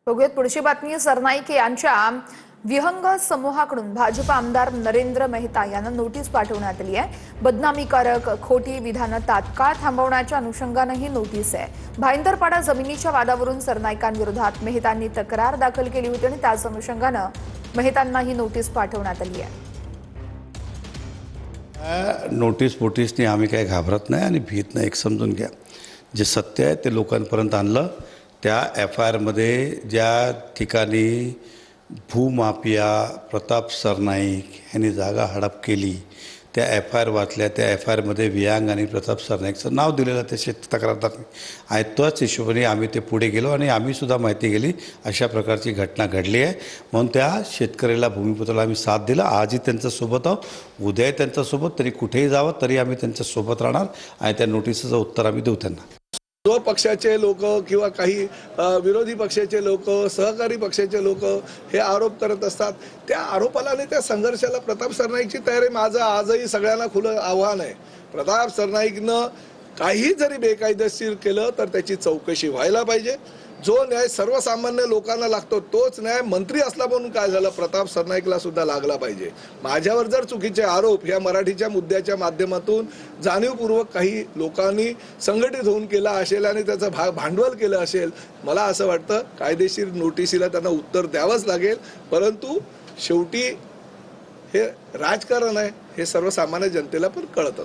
बघूयात पुढची बातमी। सरनाईक यांच्या विहंग समूहाकडून भाजप आमदार नरेंद्र मेहता यांना नोटीस पाठवण्यात आली आहे। बदनामीकारक खोटी विधानं तात्काळ थांबवण्याच्या अनुषंगाने ही नोटीस आहे। भाईंदरपाडा जमिनीच्या वादावरून सरनाईकांविरोधात मेहतांनी तक्रार दाखल केली होती आणि त्याच अनुषंगाने मेहतांना ही नोटीस पाठवण्यात आली आहे। नोटीसने आम्ही काही घाबरत नाही आणि भीत नाही। एक समजून घ्या, जे सत्य आहे ते लोकांपर्यंत आणलं। त्या FIR मध्ये ज्या ठिकाणी भूमाफिया प्रताप सरनाईक यांनी जागा हडप केली, त्या FIR वाचल्या। त्या FIR मध्ये वियांग आणि प्रताप सरनाईकचं नाव दिलेलं ते तक्रारदार आहे। त्याच हिशोबाने आम्ही ते पुढे गेलो आणि आम्ही सुद्धा माहिती गेली अशा प्रकारची घटना घडली आहे। म्हणून त्या शेतकऱ्याला भूमिपुत्राला आम्ही साथ दिला। आजही त्यांच्यासोबत आहोत, उद्याही त्यांच्यासोबत, तरी कुठेही जावं तरी आम्ही त्यांच्यासोबत राहणार आणि त्या नोटीसचं उत्तर आम्ही देऊ त्यांना। जो पक्षाचे लोक किंवा काही विरोधी पक्षाचे लोक, सहकारी पक्षाचे लोक हे आरोप करत असतात, त्या आरोपाला आणि त्या संघर्षाला प्रताप सरनाईकची तयारी माझं आजही सगळ्यांना खुलं आव्हान आहे। प्रताप सरनाईकनं काही जरी बेकायदेशीर केलं तर त्याची चौकशी व्हायला पाहिजे। जो न्याय सर्वसामान्य लोकांना लागतो तोच न्याय मंत्री असला म्हणून काय झालं, प्रताप सरनाईकला सुद्धा लागला पाहिजे। माझ्यावर जर चुकीचे आरोप या मराठीच्या मुद्द्याच्या माध्यमातून जाणीवपूर्वक काही लोकांनी संघटित होऊन केला असेल आणि त्याचं भांडवल केलं असेल, मला असं वाटतं कायदेशीर नोटिसीला त्यांना उत्तर द्यावंच लागेल। परंतु शेवटी हे राजकारण आहे, हे सर्वसामान्य जनतेला पण कळत असतं।